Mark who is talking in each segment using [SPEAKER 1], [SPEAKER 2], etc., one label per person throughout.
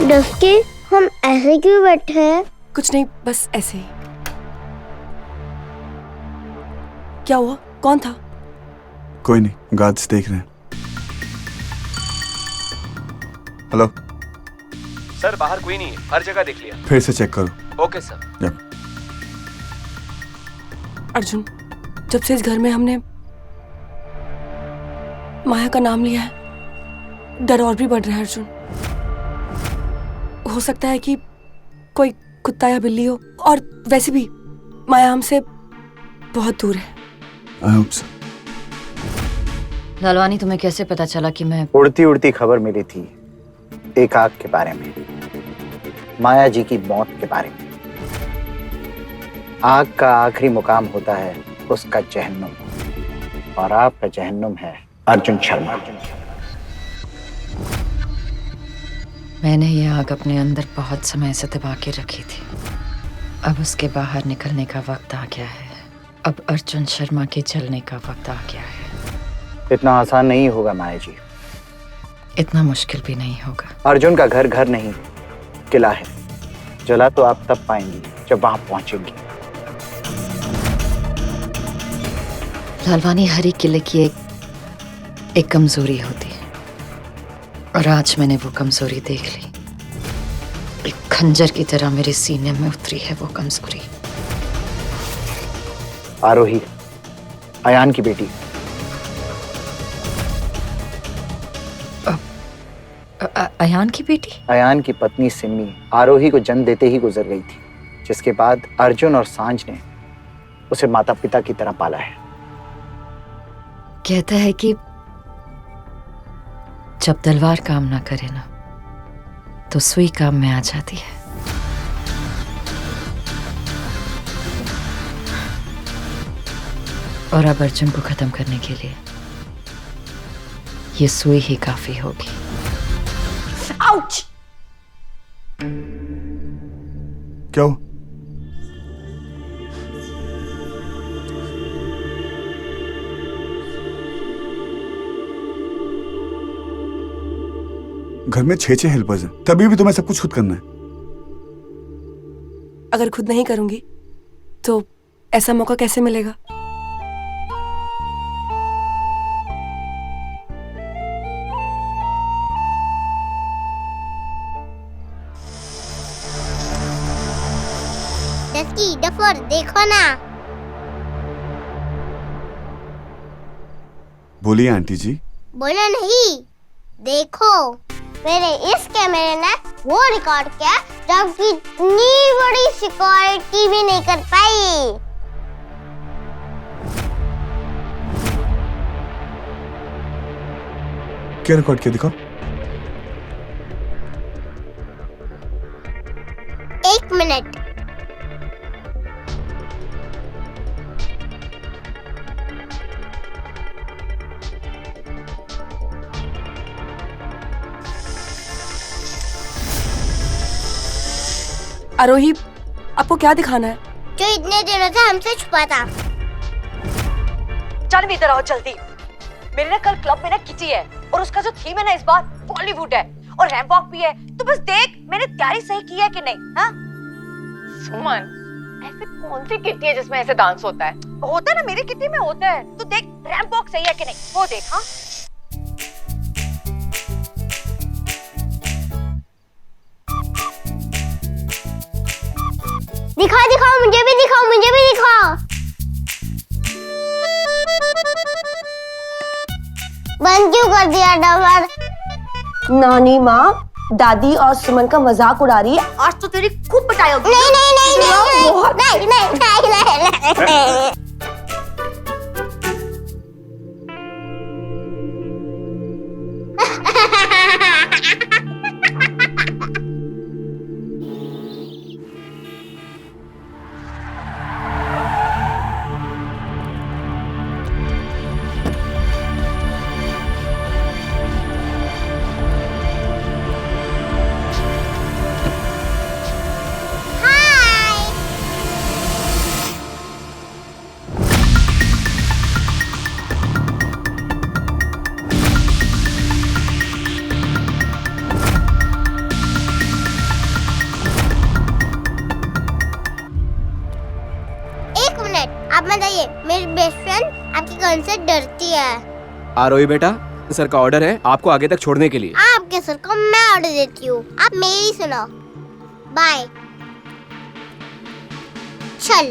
[SPEAKER 1] Dusky, हम ऐसे क्यों बैठे हैं?
[SPEAKER 2] कुछ नहीं, बस ऐसे ही। क्या हुआ? कौन था?
[SPEAKER 3] कोई नहीं, गार्ड्स देख रहे हैं। हेलो
[SPEAKER 4] सर, बाहर कोई नहीं है, हर जगह देख लिया।
[SPEAKER 3] फिर से चेक करो।
[SPEAKER 4] Okay sir.
[SPEAKER 2] अर्जुन, जब से इस घर में हमने माया का नाम लिया है, डर और भी बढ़ रहा है अर्जुन। हो सकता है कि कोई कुत्ता या बिल्ली हो, और वैसे भी माया हमसे बहुत दूर है।
[SPEAKER 3] I hope so.
[SPEAKER 5] लालवानी, तुम्हें कैसे पता चला कि मैं...
[SPEAKER 6] उड़ती उड़ती खबर मिली थी एक आग के बारे में, माया जी की मौत के बारे में। आग का आखिरी मुकाम होता है उसका जहन्नुम, और आपका जहन्नुम है अर्जुन शर्मा।
[SPEAKER 5] मैंने ये आग अपने अंदर बहुत समय से दबा के रखी थी। अब उसके बाहर निकलने का वक्त आ गया है। अब अर्जुन शर्मा के जलने का वक्त आ गया है।
[SPEAKER 6] इतना आसान नहीं होगा माया जी।
[SPEAKER 5] इतना मुश्किल भी नहीं होगा।
[SPEAKER 6] अर्जुन का घर घर नहीं, किला है। जला तो आप तब पाएंगी जब वहां पहुंचेंगी।
[SPEAKER 5] लालवानी, हर एक किले की एक कमजोरी होती है, और आज मैंने वो कमजोरी देख ली। एक खंजर की तरह मेरे सीने में उतरी है वो कमजोरी।
[SPEAKER 6] आरोही, अयान की बेटी।
[SPEAKER 5] अयान की बेटी?
[SPEAKER 6] अयान की पत्नी सिम्मी आरोही को जन्म देते ही गुजर गई थी, जिसके बाद अर्जुन और सांझ ने उसे माता पिता की तरह पाला है।
[SPEAKER 5] कहता है कि जब तलवार काम ना करे ना, तो सुई काम में आ जाती है। और अब अर्जुन को खत्म करने के लिए ये सुई ही काफी होगी।
[SPEAKER 2] आउच!
[SPEAKER 3] क्या हो? घर में 6 हेल्पर्स हैं, तभी भी तुम्हें सब कुछ खुद करना है।
[SPEAKER 2] अगर खुद नहीं करूंगी तो ऐसा मौका कैसे मिलेगा?
[SPEAKER 1] डस्की, डफर, देखो ना।
[SPEAKER 3] बोलिए आंटी जी।
[SPEAKER 1] बोलो नहीं, देखो। मेरे इस कैमरे ने वो रिकॉर्ड किया जबकि इतनी बड़ी सिक्योरिटी भी नहीं कर पाई।
[SPEAKER 3] क्या रिकॉर्ड किया, दिखाओ।
[SPEAKER 1] 1 मिनट।
[SPEAKER 2] आरोही, आपको क्या दिखाना है?
[SPEAKER 1] जो इतने दिनों से हमसे छुपा था।
[SPEAKER 7] चल इधर आओ जल्दी। मेरे ना कल क्लब में ना किटी है, और उसका जो थीम है ना इस बार बॉलीवुड है, और रैंप वॉक भी है। तो बस देख मैंने तैयारी सही की है कि नहीं। हाँ
[SPEAKER 8] सुमन, ऐसे कौन सी किटी है जिसमें ऐसे डांस होता है?
[SPEAKER 7] होता है ना, मेरी किटी में होता है। तो देख रैंप वॉक सही है कि नहीं, वो देख। हाँ
[SPEAKER 1] दिखाओ दिखाओ, मुझे भी दिखाओ, मुझे भी दिखाओ। बंद क्यों कर दिया डबर?
[SPEAKER 2] नानी माँ दादी और सुमन का मजाक उड़ा रही है।
[SPEAKER 7] आज तो तेरी खूब पिटाई होगी।
[SPEAKER 1] नहीं नहीं नहीं नहीं नहीं नहीं नहीं नहीं। बेस्ट फ्रेंड आपकी गन से डरती है।
[SPEAKER 4] आरोही बेटा, सर का ऑर्डर है आपको आगे तक छोड़ने के लिए।
[SPEAKER 1] आपके सर को मैं ऑर्डर देती हूँ, आप मेरी सुनो। बाय। चल।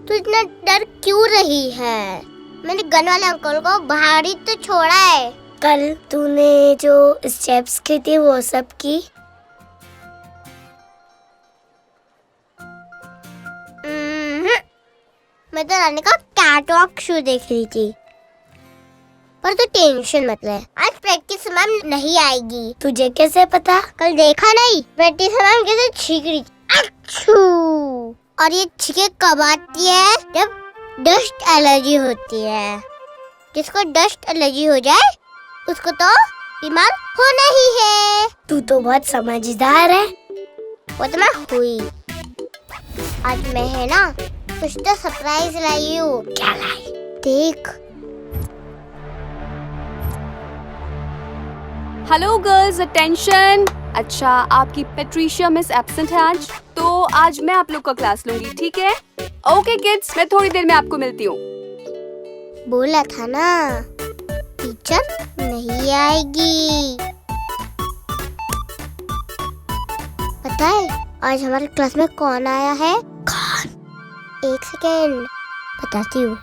[SPEAKER 1] तू इतना डर क्यों रही है? मैंने गन वाले अंकल को बाहर ही तो छोड़ा है। कल तूने जो स्टेप्स की थी वो सब की? मैं तो रानी का कैट वॉक शो देख रही थी। पर तू टेंशन मत ले, आज प्रैक्टिस मैम नहीं आएगी। तुझे कैसे पता? कल देखा नहीं प्रैक्टिस मैम कैसे छींक रही थी। अच्छू। और ये छींके कब आती है? जब डस्ट एलर्जी होती है। जिसको डस्ट एलर्जी हो जाए उसको तो बीमार होना ही है। तू तो बहुत समझदार है। वो तो मैं हुई। आज मैं है ना कुछ तो सरप्राइज लाई हूँ। क्या लाई? देख।
[SPEAKER 9] Hello girls, attention. अच्छा, आपकी पेट्रिशिया मिस एब्सेंट है आज, तो आज मैं आप लोग का क्लास लूंगी, ठीक है? ओके किड्स, मैं थोड़ी देर में आपको मिलती हूँ।
[SPEAKER 1] बोला था ना टीचर नहीं आएगी। पता है आज हमारे क्लास में कौन आया है? कौन? एक सेकेंड बताती हूँ।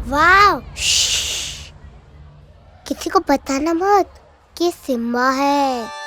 [SPEAKER 1] वाव! किसी को बताना मत कि सिम्बा है।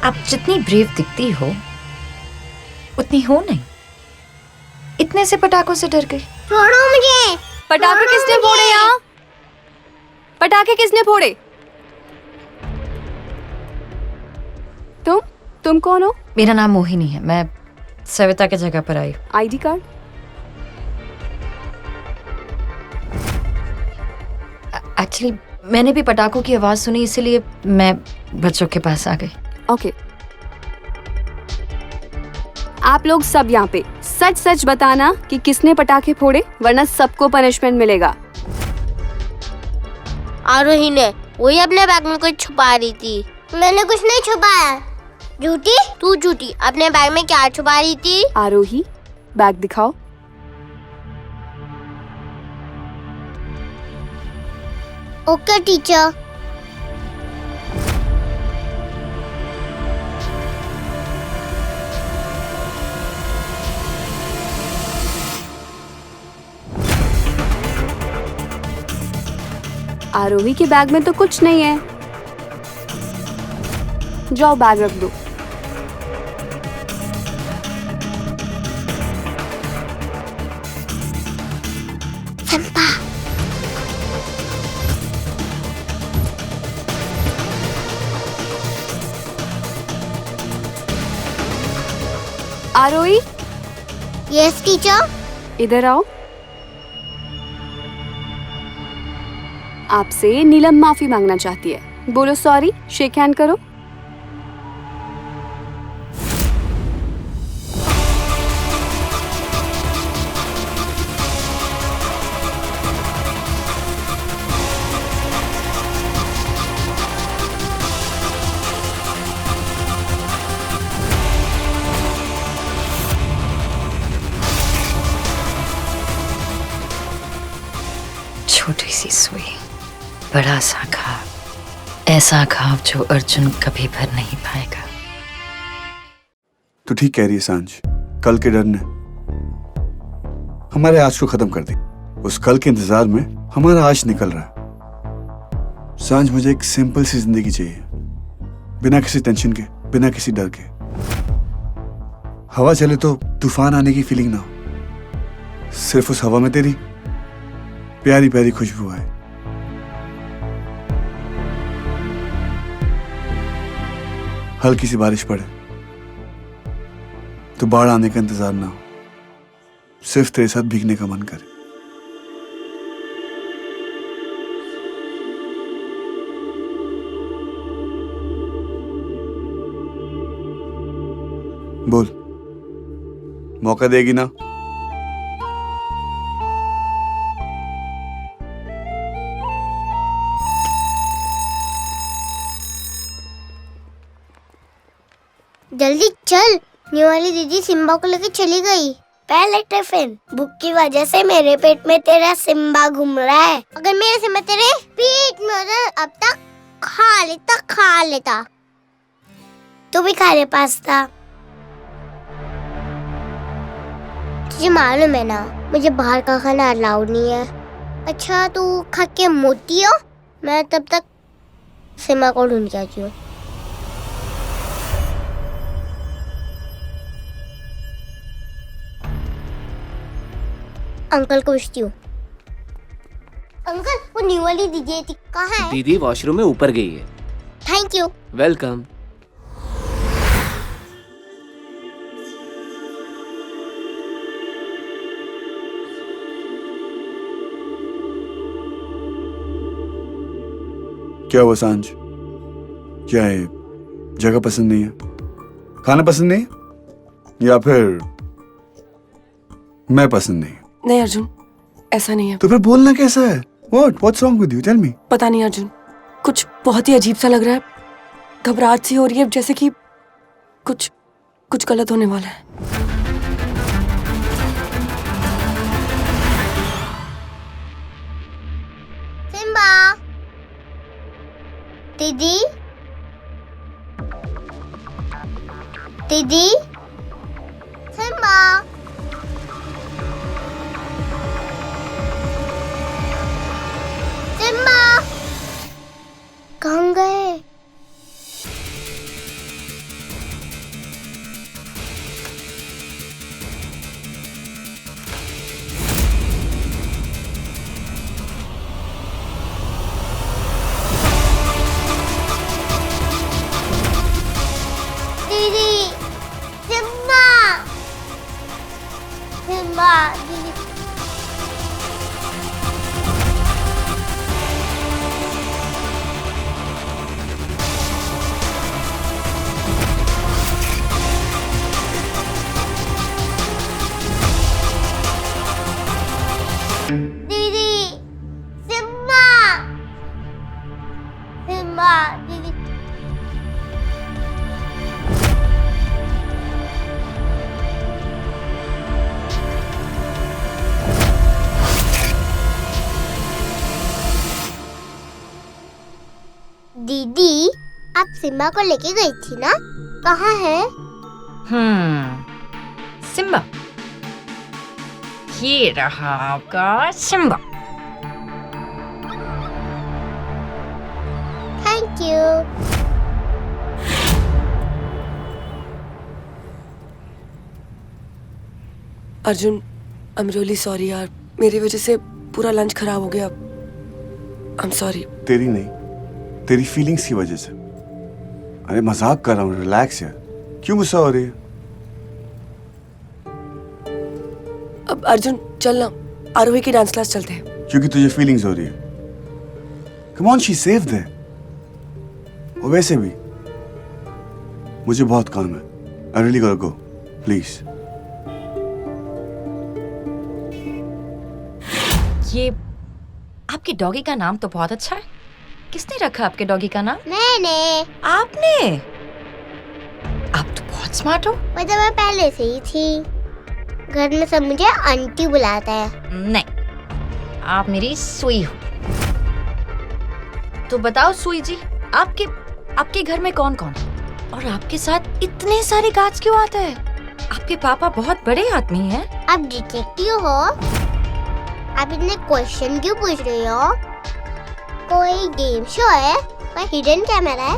[SPEAKER 5] आप जितनी ब्रेव दिखती हो उतनी हो नहीं। इतने से पटाखों से डर गई।
[SPEAKER 1] छोड़ो मुझे।
[SPEAKER 9] पटाखे किसने फोड़े यहाँ? पटाखे किसने फोड़े? तुम कौन हो?
[SPEAKER 5] मेरा नाम मोहिनी है, मैं सविता की जगह पर आई।
[SPEAKER 9] ID card?
[SPEAKER 5] एक्चुअली मैंने भी पटाखों की आवाज सुनी, इसीलिए मैं बच्चों के पास आ गई।
[SPEAKER 9] ओके। आप लोग सब यहाँ पे सच सच बताना कि किसने पटाखे फोड़े, वरना सबको पनिशमेंट मिलेगा।
[SPEAKER 1] आरोही ने, वही अपने बैग में कुछ छुपा रही थी। मैंने कुछ नहीं छुपाया। झूठी? तू झूठी। अपने बैग में क्या छुपा रही थी?
[SPEAKER 9] आरोही, बैग दिखाओ।
[SPEAKER 1] Okay teacher.
[SPEAKER 9] आरोही के बैग में तो कुछ नहीं है। जाओ बैग रख दो। आरोही,
[SPEAKER 1] यस टीचर।
[SPEAKER 9] इधर आओ। आपसे नीलम माफी मांगना चाहती है। बोलो सॉरी, शेक हैंड करो।
[SPEAKER 5] छोटी सी सुई, बड़ा सा घाव, ऐसा घाव जो अर्जुन कभी भर नहीं पाएगा।
[SPEAKER 3] तो ठीक कह रही है सांझ, कल के डर ने हमारे आज को खत्म कर दी। उस कल के इंतजार में हमारा आज निकल रहा है। सांझ, मुझे एक सिंपल सी जिंदगी चाहिए, बिना किसी टेंशन के, बिना किसी डर के। हवा चले तो तूफान आने की फीलिंग ना हो, सिर्फ उस हवा में तेरी प्यारी प्यारी खुशबू आए। हल्की सी बारिश पड़े तो बाढ़ आने का इंतजार ना हो, सिर्फ तेरे साथ भीगने का मन करे। बोल, मौका देगी ना?
[SPEAKER 1] जल्दी चल, न्यू वाली दीदी सिम्बा को लेकर चली गई। पहले टिफिन, भूख की वजह से मेरे पेट में तेरा सिम्बा घूम रहा है। अगर मेरा सिम्बा तेरे पेट में होता अब तक खा लेता। तू भी खा ले पास्ता। तुझे मालूम है ना, मुझे बाहर का खाना अलाउड नहीं है। अच्छा, तू खा के मोटी हो, मैं तब तक सिम्बा को ढूंढ के आती हूँ। अंकल को पूछती हूँ। अंकल, वो न्यू वाली दीदी थी, कहाँ है?
[SPEAKER 10] दीदी वॉशरूम में ऊपर गई है।
[SPEAKER 1] Thank you.
[SPEAKER 10] वेलकम।
[SPEAKER 3] क्या हुआ सांझ? क्या है, जगह पसंद नहीं है, खाना पसंद नहीं है, या फिर मैं पसंद नहीं?
[SPEAKER 2] नहीं अर्जुन, ऐसा नहीं है।
[SPEAKER 3] तो फिर बोलना कैसा है? What's wrong with you? Tell me.
[SPEAKER 2] पता नहीं अर्जुन, कुछ बहुत ही अजीब सा लग रहा है। घबराहट सी हो रही है, जैसे कि कुछ गलत होने वाला है।
[SPEAKER 1] सिम्बा, दीदी, दीदी, सिम्बा, सिम्बा, कहाँ गए? दीदी, सिम्बा, सिम्बा, दीदी। दीदी, सिम्बा, सिम्बा, दीदी। दीदी, आप सिम्बा को लेके गई थी ना, कहाँ है?
[SPEAKER 5] सिम्बा, ये रहा आपका Simba.
[SPEAKER 1] Thank you.
[SPEAKER 2] Arjun, I am really sorry यार, मेरी वजह से पूरा लंच खराब हो गया। I am sorry.
[SPEAKER 3] तेरी नहीं, तेरी फीलिंग्स की वजह से। अरे मजाक कर रहा हूँ, रिलैक्स यार, क्यों गुस्सा हो रही है?
[SPEAKER 2] अब अर्जुन चल ना, आरोही की डांस क्लास चलते हैं।
[SPEAKER 3] क्योंकि तुझे फीलिंग्स हो रही है। कम ऑन, शी सेफ दे। और वैसे भी मुझे बहुत काम है। I really got go, please.
[SPEAKER 5] ये आपकी डॉगी का नाम तो बहुत अच्छा है। किसने रखा आपके डॉगी का नाम?
[SPEAKER 1] मैंने।
[SPEAKER 5] आपने? आप तो बहुत स्मार्ट हो।
[SPEAKER 1] मतलब मैं पहले से ही थी। घर में सब मुझे आंटी बुलाता है।
[SPEAKER 5] नहीं, आप मेरी सुई हो। तो बताओ सुई जी, आपके घर में कौन कौन है और आपके साथ इतने सारे गार्ड्स क्यों आते हैं? आपके पापा बहुत बड़े आदमी हैं।
[SPEAKER 1] आप डिटेक्टिव हो? आप इतने क्वेश्चन क्यों पूछ रही हो? कोई गेम शो है? कोई हिडन कैमरा है?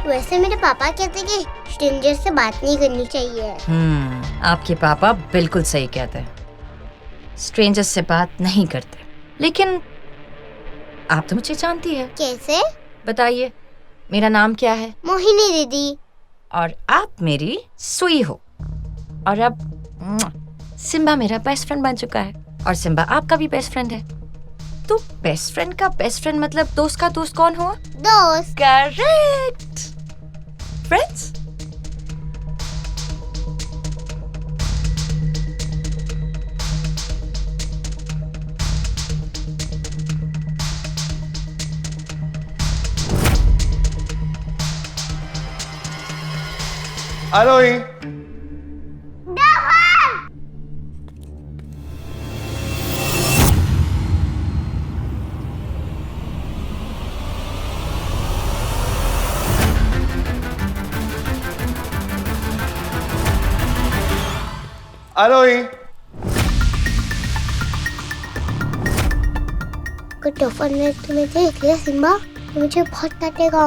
[SPEAKER 1] वैसे मेरे पापा कहते कि स्ट्रेंजर से बात नहीं करनी चाहिए।
[SPEAKER 5] आपके पापा बिल्कुल सही कहते हैं, स्ट्रेंजर्स से बात नहीं करते। लेकिन आप तो मुझे जानती है।
[SPEAKER 1] कैसे?
[SPEAKER 5] बताइए, मेरा नाम क्या है?
[SPEAKER 1] मोहिनी दीदी।
[SPEAKER 5] और आप मेरी सुई हो। और अब सिम्बा मेरा बेस्ट फ्रेंड बन चुका है और सिम्बा आपका भी बेस्ट फ्रेंड है। तो बेस्ट फ्रेंड का बेस्ट फ्रेंड मतलब दोस्त का दोस्त कौन हुआ?
[SPEAKER 1] दोस्त।
[SPEAKER 5] करेक्ट। फ्रेंड्स।
[SPEAKER 3] आरोही, आरोही,
[SPEAKER 1] टोफन ने तुम्हें देख लिया सिम्बा, तो मुझे बहुत डांटेगा।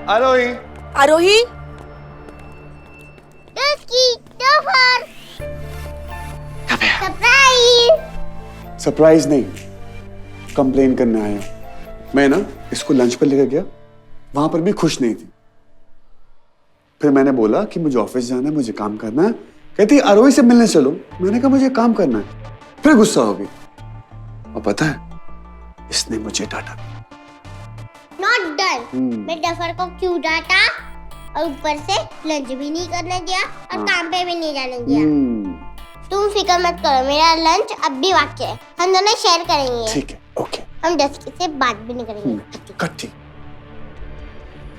[SPEAKER 3] आरोही,
[SPEAKER 2] आरोही,
[SPEAKER 1] सरप्राइज।
[SPEAKER 3] सरप्राइज नहीं, कंप्लेन करने आया हूं। मैं ना इसको लंच पर लेकर गया, वहां पर भी खुश नहीं थी। फिर मैंने बोला कि मुझे ऑफिस जाना है, मुझे काम करना है। कहती आरोही से मिलने चलो। मैंने कहा मुझे काम करना है। फिर गुस्सा हो गई और पता है इसने मुझे डांटा।
[SPEAKER 1] Not done. मैं डफर को क्यों डांटा और ऊपर से लंच भी नहीं करने दिया और काम पे भी नहीं जाने दिया। तुम फिक्र मत करो, मेरा लंच अब भी बाकी है, हम दोनों शेयर करेंगे।
[SPEAKER 3] ठीक है, ओके।
[SPEAKER 1] हम डस्की से बात भी नहीं करेंगे।
[SPEAKER 3] कट्टी।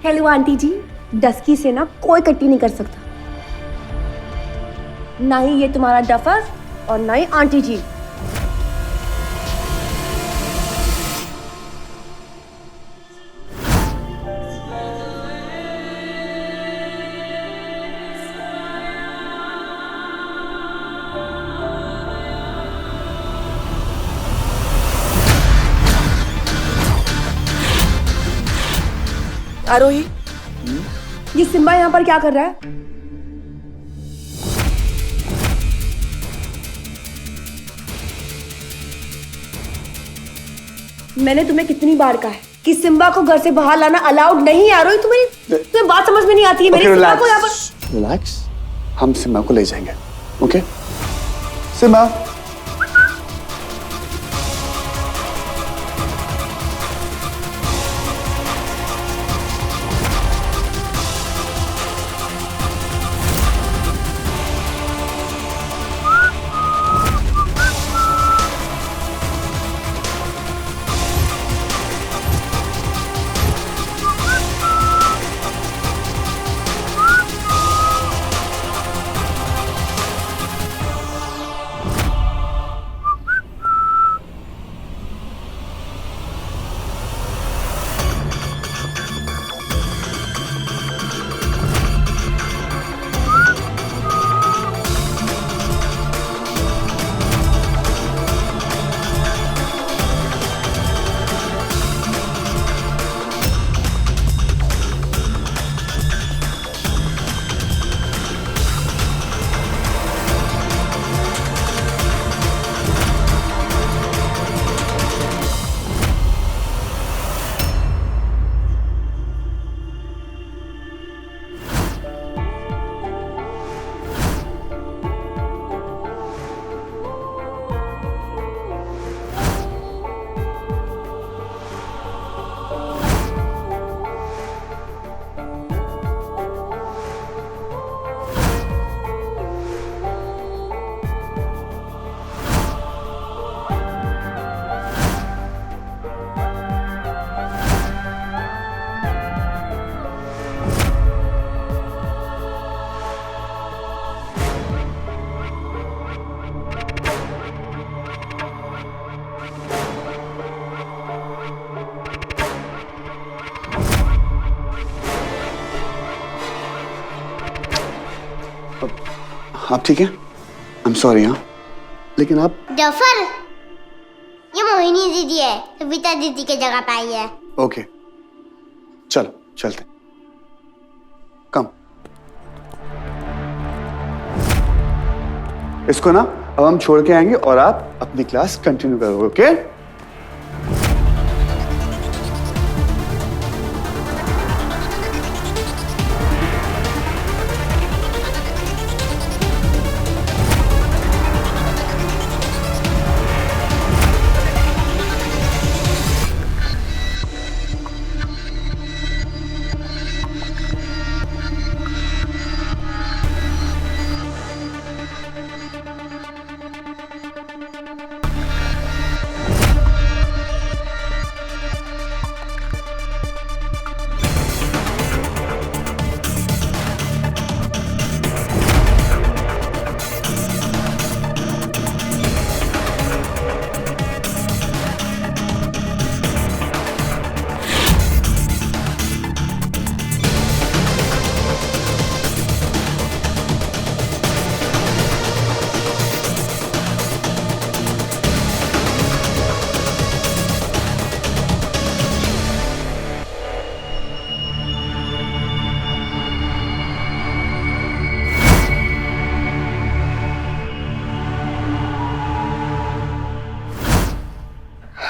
[SPEAKER 10] हेलो आंटी जी, डस्की से ना कोई कट्टी नहीं कर सकता, ना ही ये तुम्हारा डफर और ना ही आंटी जी।
[SPEAKER 2] आरोही,
[SPEAKER 10] ये सिम्बा यहाँ पर क्या कर रहा है? मैंने तुम्हें कितनी बार कहा है कि सिम्बा को घर से बाहर लाना अलाउड नहीं है। आरोही, तुम्हें बात समझ में नहीं आती है। मेरी सिम्बा को यहाँ पर
[SPEAKER 3] रिलैक्स, हम सिम्बा को ले जाएंगे। Okay Simba. आप ठीक है? I am sorry. हाँ, लेकिन आप
[SPEAKER 1] जफर, ये मोहिनी दीदी है, सविता दीदी की जगह पे आई है।
[SPEAKER 3] ओके, चलो चलते। कम। इसको ना अब हम छोड़ के आएंगे और आप अपनी क्लास कंटिन्यू करोगे। ओके?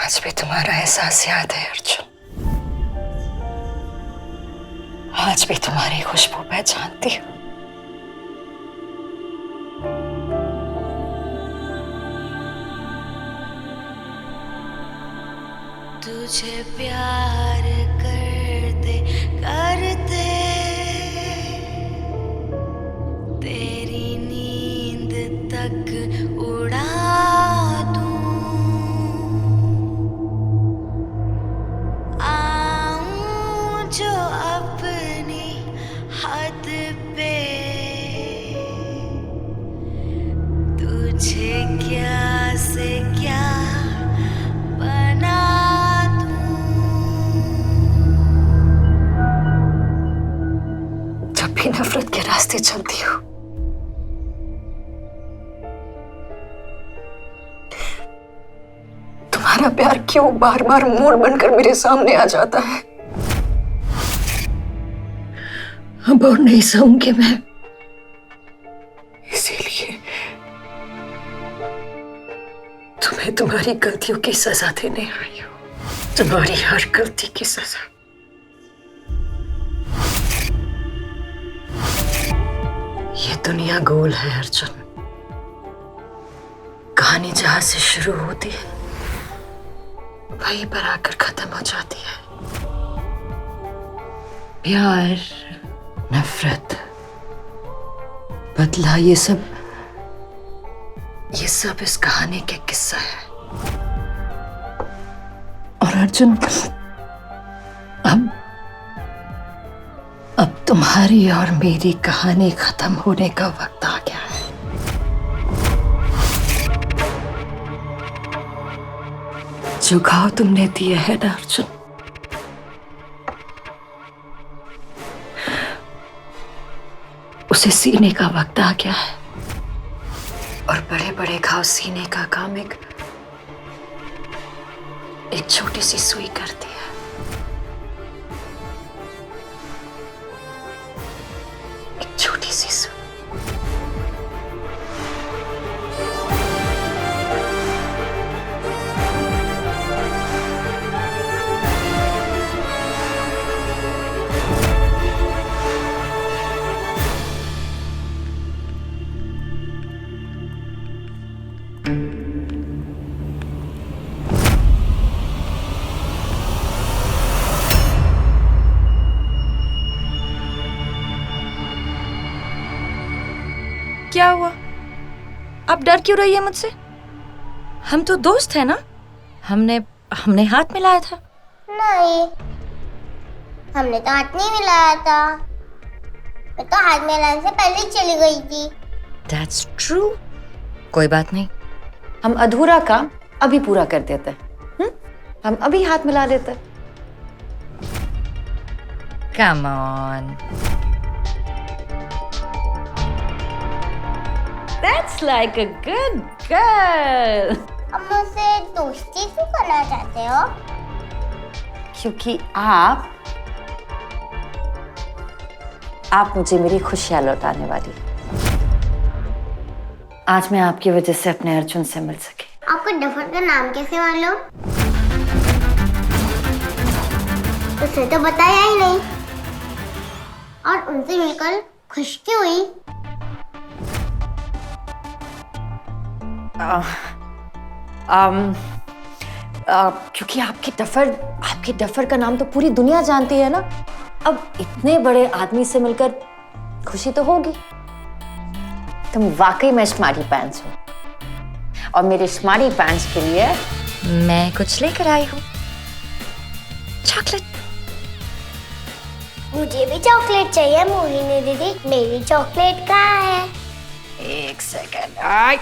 [SPEAKER 5] आज भी तुम्हारा एहसास याद है अर्जुन। आज भी तुम्हारी खुशबू पहचानती हूँ।
[SPEAKER 11] तुझे प्यार करते करते तेरी नींद तक उड़ा दूं, आऊं जो अपनी हद पे तुझे क्या से क्या बना
[SPEAKER 5] जब भी नफरत के रास्ते चलती हूँ तुम्हारा प्यार क्यों बार बार मोड़ बनकर मेरे सामने आ जाता है। अब और नहीं सहूंगी मैं, इसीलिए तुम्हें तुम्हारी गलतियों की सजा देने आई हूं। तुम्हारी हर गलती की सजा। ये दुनिया गोल है अर्जुन। कहानी जहां से शुरू होती है वहीं पर आकर खत्म हो जाती है। प्यार, नफरत, बदला, ये सब इस कहानी के किस्सा है। और अर्जुन, अब तुम्हारी और मेरी कहानी खत्म होने का वक्त आ गया है। जो घाव तुमने दिए है ना अर्जुन, उसे सीने का वक्त आ गया है। और बड़े बड़े घाव सीने का काम एक छोटी सी सुई करती है। एक छोटी सी सुई।
[SPEAKER 12] क्या हुआ? आप डर क्यों रही है मुझसे? हम तो दोस्त हैं ना? हमने हाथ मिलाया था।
[SPEAKER 1] नहीं, हमने तो हाथ नहीं मिलाया था। मैं तो हाथ मिलाने से पहले ही चली गई थी।
[SPEAKER 12] That's true। कोई बात नहीं, हम अधूरा काम अभी पूरा कर देते हैं। हम अभी हाथ मिला लेते। Come on। That's like a good girl.
[SPEAKER 1] अब मुझसे दोस्ती क्यों करना चाहते हो?
[SPEAKER 12] क्योंकि आप मुझे मेरी खुशियां लौटाने वाली। आज मैं आपकी वजह से अपने अर्जुन से मिल सकी।
[SPEAKER 1] आपको डफर का नाम कैसे मालूम? उसने तो बताया ही नहीं। और उनसे मिलकर खुश क्यों हुई?
[SPEAKER 12] क्योंकि आपके डफर का नाम तो पूरी दुनिया जानती है ना। अब इतने बड़े आदमी से मिलकर खुशी तो होगी। तुम वाकई में स्मार्टी पैंट्स हो और मेरे स्मार्टी पैंट्स के लिए मैं कुछ लेकर आई हूँ। चॉकलेट।
[SPEAKER 1] मुझे भी चॉकलेट चाहिए मोहिनी दीदी। मेरी चॉकलेट कहाँ है?
[SPEAKER 12] एक सेकंड।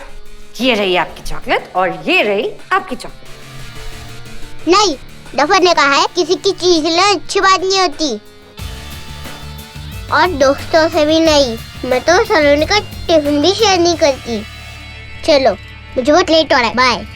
[SPEAKER 12] ये रही आपकी चॉकलेट और ये रही आपकी चॉकलेट।
[SPEAKER 1] नहीं, डफर ने कहा है किसी की चीज लेना अच्छी बात नहीं होती। और दोस्तों से भी नहीं। मैं तो सलोनी का टिफिन भी शेयर नहीं करती। चलो, मुझे बहुत लेट हो रहा है। बाय।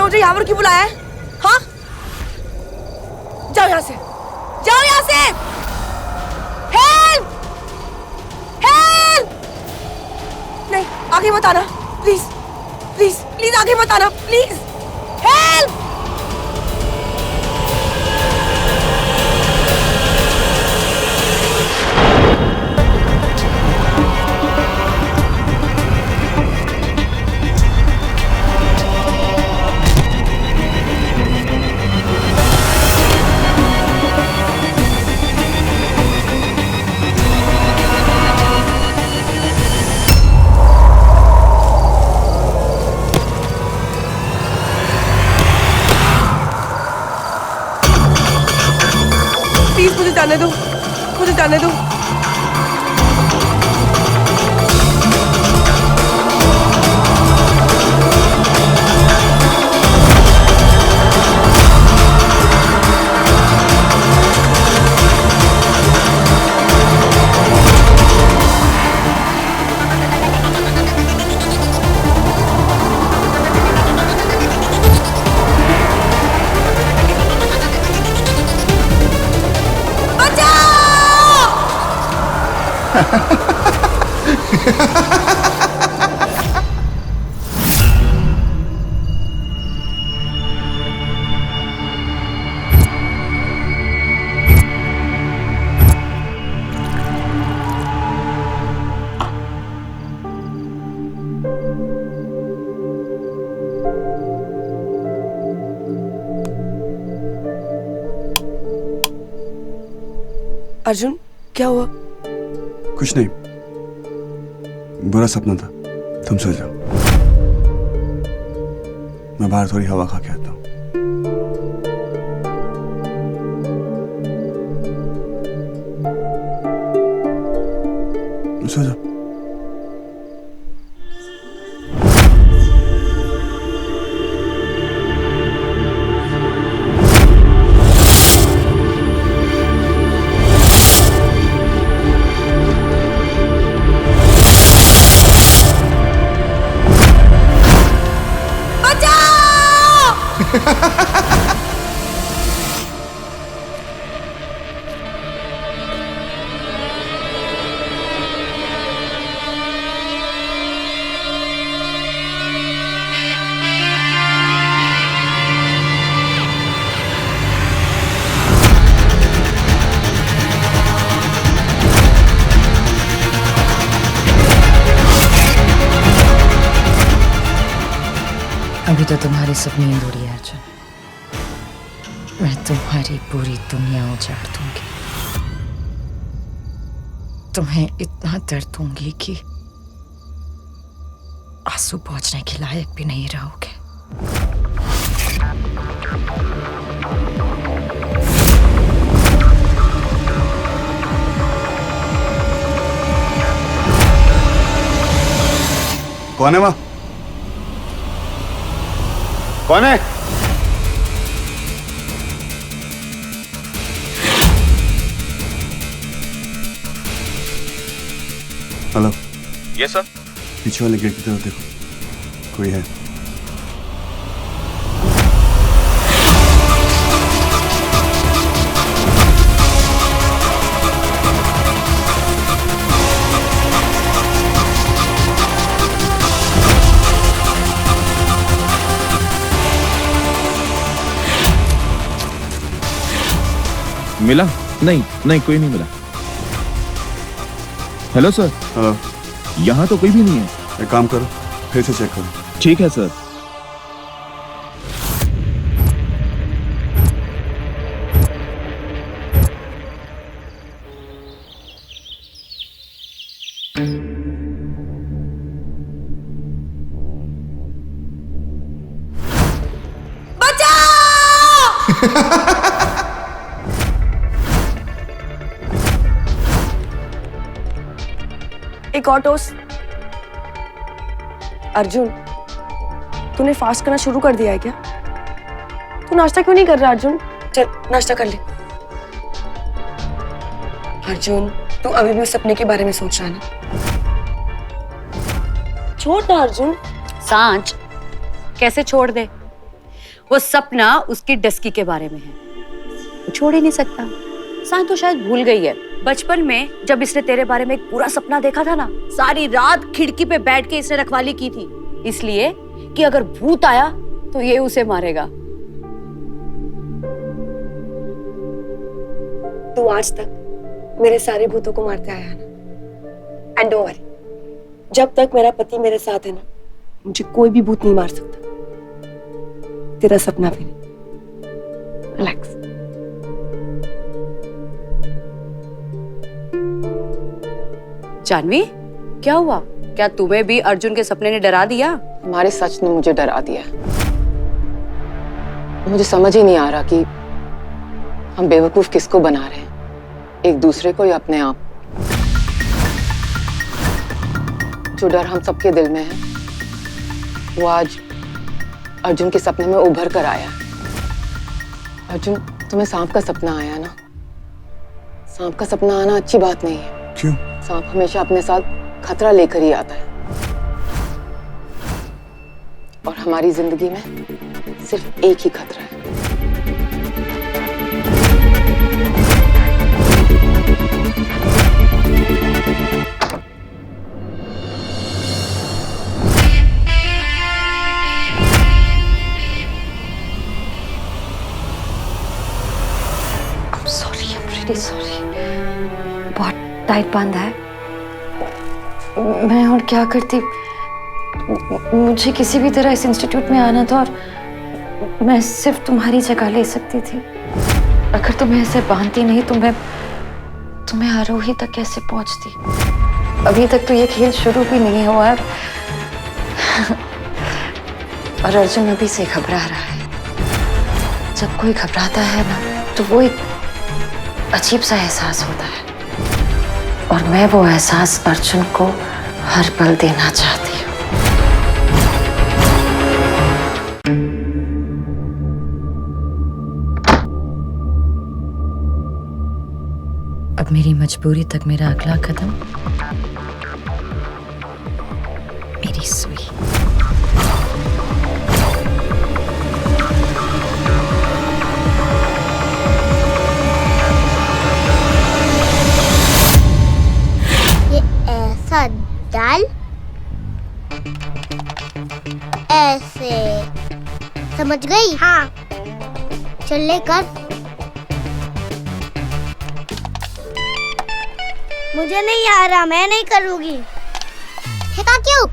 [SPEAKER 10] मुझे यहाँ पर क्यों बुलाया है? हाँ? जाओ यहाँ से, जाओ यहाँ से। हेल्प! हेल्प! नहीं, आगे मत आना, प्लीज, प्लीज, प्लीज आगे मत आना, प्लीज। हेल्प! मुझे जाने दो, मुझे जाने दो। अर्जुन, क्या हुआ?
[SPEAKER 3] कुछ नहीं, बुरा सपना था। तुम सो जाओ, मैं बाहर थोड़ी हवा खा के आता हूँ। सो जाओ।
[SPEAKER 5] अभी तो तुम्हारी सब नींद उड़ी है अर्जुन। मैं तुम्हारी पूरी दुनिया उजाड़ दूंगी। तुम्हें इतना दर्द दूंगी कि आंसू पहुंचने के लायक भी नहीं रहोगे।
[SPEAKER 3] कौन है वहाँ? कौन है? हेलो।
[SPEAKER 13] Yes sir.
[SPEAKER 3] पीछे वाले गेट की तरफ देखो, कोई है?
[SPEAKER 13] मिला? नहीं नहीं, कोई नहीं मिला। Hello sir.
[SPEAKER 3] हेलो।
[SPEAKER 13] यहाँ तो कोई भी नहीं है।
[SPEAKER 3] एक काम करो, फिर से चेक करो।
[SPEAKER 13] ठीक है सर।
[SPEAKER 10] एक और टोस्ट। अर्जुन, तूने फास्ट करना शुरू कर दिया है क्या? तू नाश्ता क्यों नहीं कर रहा अर्जुन? चल नाश्ता कर ले। अर्जुन, तू अभी भी उस सपने के बारे में सोच रहा है ना? छोड़ ना अर्जुन।
[SPEAKER 7] सांच कैसे छोड़ दे? वो सपना उसकी डस्की के बारे में है, छोड़ ही नहीं सकता। सांच तो शायद भूल गई है बचपन में जब इसने तेरे बारे में एक पूरा सपना देखा था ना, सारी रात खिड़की पे बैठ के इसने रखवाली की थी, इसलिए कि अगर भूत आया तो ये उसे मारेगा।
[SPEAKER 10] तू आज तक मेरे सारे भूतों को मारते आया ना, एंड डोंट वरी, जब तक मेरा पति मेरे साथ है ना, मुझे कोई भी भूत नहीं मार सकता। तेरा सपना भी नहीं। रिलैक्स।
[SPEAKER 7] जानवी, क्या हुआ? क्या तुम्हें भी अर्जुन के सपने ने डरा दिया?
[SPEAKER 2] हमारे सच ने मुझे डरा दिया। मुझे समझ ही नहीं आ रहा कि हम बेवकूफ किसको बना रहे हैं, एक दूसरे को या अपने आप। जो डर हम सबके दिल में है वो आज अर्जुन के सपने में उभर कर आया। अर्जुन, तुम्हें सांप का सपना आया ना? सांप का सपना आना अच्छी बात नहीं है।
[SPEAKER 3] क्यों?
[SPEAKER 2] सांप हमेशा अपने साथ खतरा लेकर ही आता है, और हमारी जिंदगी में सिर्फ एक ही खतरा है।
[SPEAKER 12] रियली सॉरी, बहुत टाइट बांधा है। मैं और क्या करती, मुझे किसी भी तरह इस इंस्टीट्यूट में आना था और मैं सिर्फ तुम्हारी जगह ले सकती थी। अगर तुम्हें ऐसे बांधती नहीं तो तुम्हें आरोही तक कैसे पहुंचती? अभी तक तो ये खेल शुरू भी नहीं हुआ है और अर्जुन अभी से घबरा रहा है। जब कोई घबराता है ना तो वो एक अजीब सा एहसास होता है और मैं वो एहसास अर्जुन को हर पल देना चाहती हूँ। अब मेरी मजबूरी तक मेरा अगला कदम मेरी सुई।
[SPEAKER 1] ये ऐसा डाल, ऐसे, समझ गई? हाँ। चल ले कर। मुझे नहीं आ रहा, मैं नहीं करूँगी। फेंका क्यों?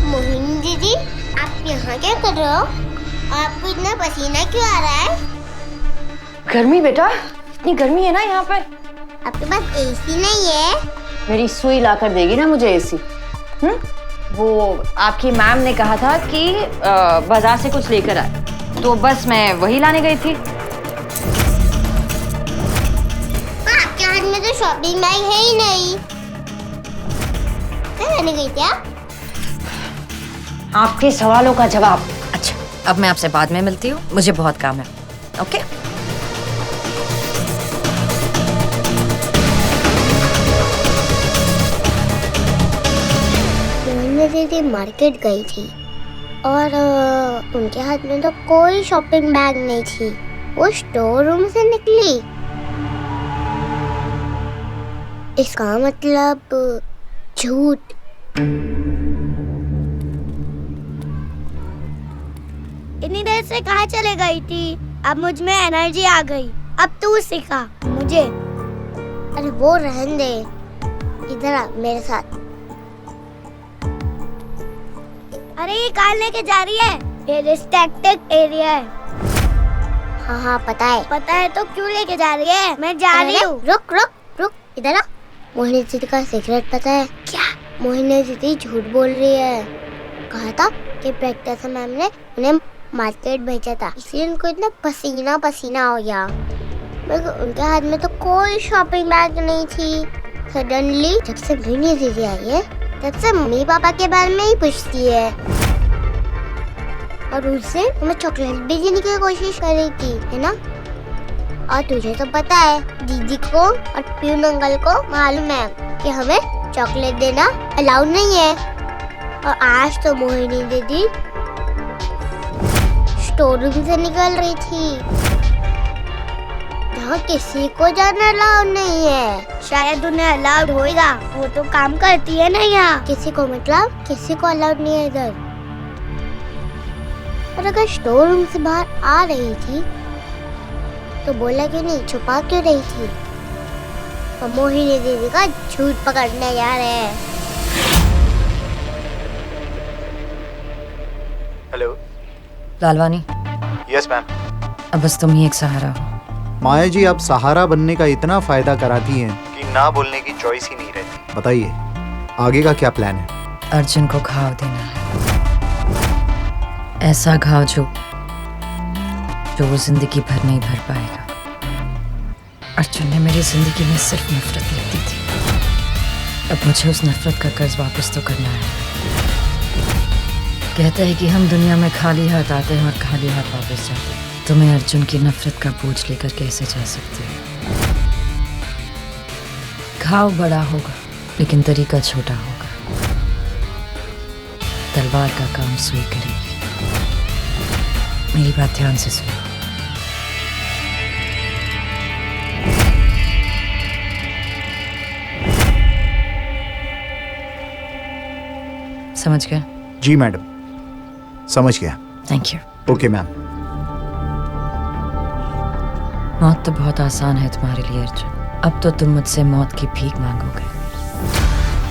[SPEAKER 1] मोहिनी दीदी, आप यहाँ क्या कर रहे हो? आपको इतना पसीना क्यों आ रहा है?
[SPEAKER 12] गर्मी बेटा, इतनी गर्मी है ना यहाँ पर।
[SPEAKER 1] आपके पास एसी नहीं है?
[SPEAKER 12] मेरी सुई ला कर देगी ना मुझे एसी। वो आपकी मैम ने कहा था कि बाजार से कुछ लेकर आए, तो बस मैं वही लाने गई थी।
[SPEAKER 1] आपके हाथ में तो शॉपिंग बैग है ही नहीं। क्या लाने गई थी आप?
[SPEAKER 12] आपके सवालों का जवाब। अच्छा, अब मैं आपसे बाद में मिलती हूँ, मुझे बहुत काम है। ओके?
[SPEAKER 1] दीदी मार्केट गई थी और उनके हाथ में तो कोई शॉपिंग बैग नहीं थी। वो स्टोर रूम से निकली। इसका मतलब झूठ। इतनी देर से कहाँ चले गई थी? अब मुझ में एनर्जी आ गई। अब तू सिखा मुझे। अरे वो रहने दे, इधर आ मेरे साथ। अरे ये कार लेके जा रही है, ये रिस्ट्रिक्टेड एरिया है। हाँ हाँ पता है तो क्यों लेके जा रही है? मैं जा रही हूँ। रुक रुक रुक, इधर आ। मोहिनी दीदी का सीक्रेट पता है क्या? मोहिनी दीदी झूठ बोल रही है। कहा था कि प्रैक्टिस मैम ने उन्हें मार्केट भेजा था, इसलिए उनको इतना पसीना पसीना हो गया। मगर उनके हाथ में तो कोई शॉपिंग बैग नहीं थी। सडनली जब से मोहिनी दीदी आई है तब से मम्मी पापा के बारे में ही पूछती है और उससे हमें चॉकलेट भी देने की कोशिश कर रही थी, है ना? और तुझे तो पता है दीदी को और प्यून अंकल को मालूम है कि हमें चॉकलेट देना अलाउड नहीं है। और आज तो मोहिनी दीदी स्टोर रूम से निकल रही थी जहाँ किसी को जाना अलाउड नहीं है। शायद उन्हें अलाउड होएगा, वो तो काम करती है ना यहाँ। किसी को मतलब किसी को अलाउड नहीं है इधर। और अगर स्टोर रूम से बाहर आ रही थी तो बोला क्यों नहीं, छुपा क्यों रही थी? और मोहिनी दीदी का झूठ पकड़ने जा रहे हैं।
[SPEAKER 6] हेलो
[SPEAKER 5] लालवानी।
[SPEAKER 6] Yes ma'am.
[SPEAKER 5] अब बस तुम ही एक सहारा हो।
[SPEAKER 6] माया जी, आप सहारा बनने का इतना फायदा कराती हैं कि ना बोलने की चॉइस ही नहीं रहती। बताइए आगे का क्या प्लान है?
[SPEAKER 5] अर्जुन को घाव देना है, ऐसा घाव जो वो जिंदगी भर नहीं भर पाएगा। अर्जुन ने मेरी जिंदगी में सिर्फ नफरत लिख दी थी। अब मुझे उस नफरत का कर्ज वापस तो करना है। कहते हैं कि हम दुनिया में खाली हाथ आते हैं और खाली हाथ वापस जाते हैं। तो मैं अर्जुन की नफरत का बोझ लेकर कैसे जा सकती हूँ? घाव बड़ा होगा लेकिन तरीका छोटा होगा। तलवार का काम सुई करेगी। मेरी बात ध्यान से सुनो। समझ गया?
[SPEAKER 6] जी मैडम, समझ गया।
[SPEAKER 5] Thank you.
[SPEAKER 6] Okay ma'am.
[SPEAKER 5] मौत तो बहुत आसान है तुम्हारे लिए अर्जुन। अब तो तुम मुझसे मौत की भीख मांगोगे,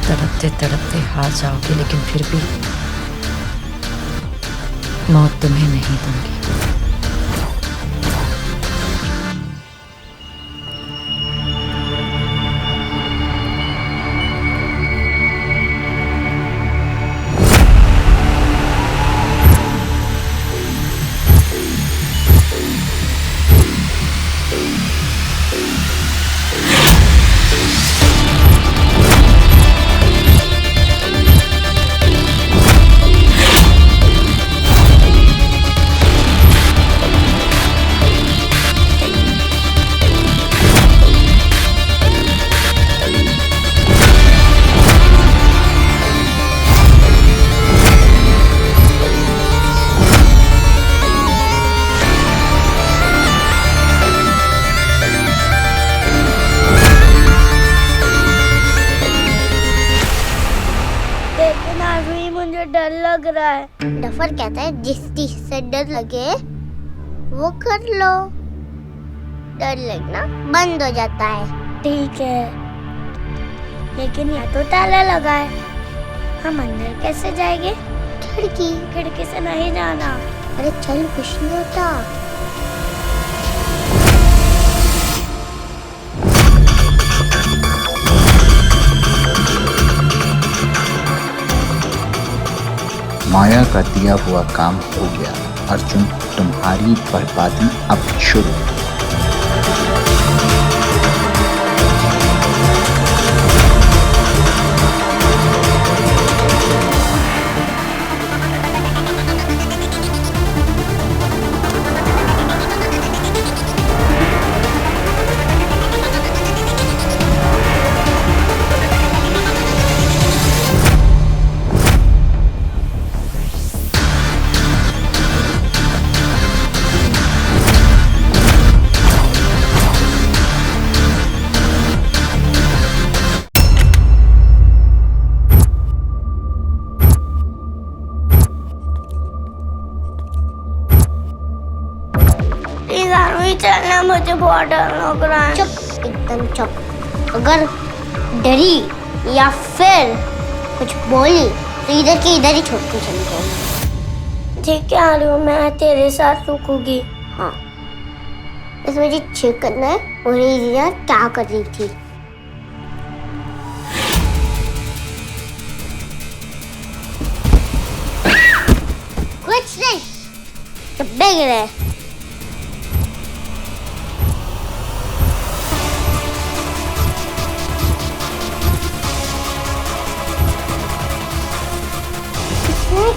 [SPEAKER 5] तड़पते तड़पते हार जाओगे, लेकिन फिर भी मौत तुम्हें नहीं दूंगी।
[SPEAKER 1] मुझे डर लग रहा है। डफर कहता है जिस चीज से डर लगे वो कर लो, डर लगना बंद हो जाता है। ठीक है, लेकिन यहाँ तो ताला लगा है, हम अंदर कैसे जाएंगे? खिड़की से नहीं जाना। अरे चल, कुछ नहीं होता।
[SPEAKER 6] माया का दिया हुआ काम हो गया। अर्जुन, तुम्हारी बर्बादी अब शुरू।
[SPEAKER 1] चलना, मुझे बहुत डर लग रहा है। चुप, एकदम चुप। अगर डरी या फिर कुछ बोली तो इधर की इधर ही छोड़ के चली जाऊंगी। ठीक है आरू, मैं तेरे साथ रुकूंगी। हाँ, बस मुझे चेक करना है और क्या कर रही थी। कुछ नहीं, जब देख रहे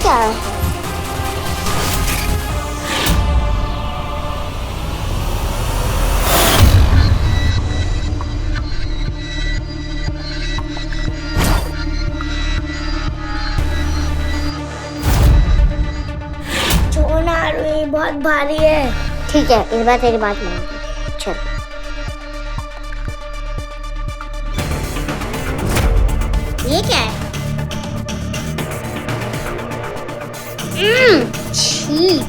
[SPEAKER 1] क्या है? छोड़ना आरू, बहुत भारी है। ठीक है, इस बार तेरी बात मानूंगी। चल। ये क्या है? छी,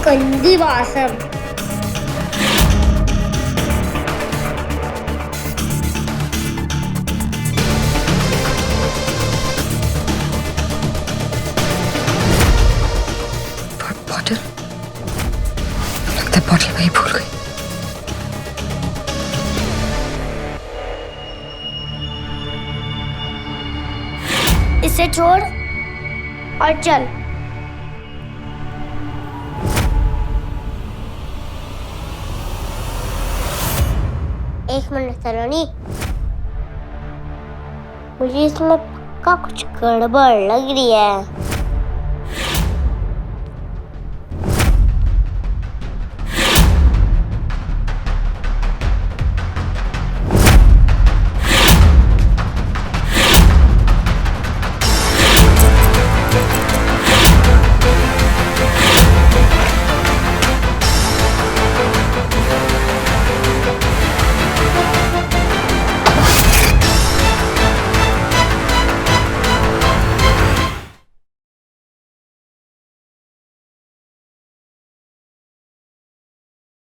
[SPEAKER 1] गंदी वासन।
[SPEAKER 5] बॉटल, लगता है बॉटल वही भूल गई।
[SPEAKER 1] इसे छोड़ और चल। एक मिनट सलोनी, मुझे इसमें पक्का कुछ गड़बड़ लग रही है।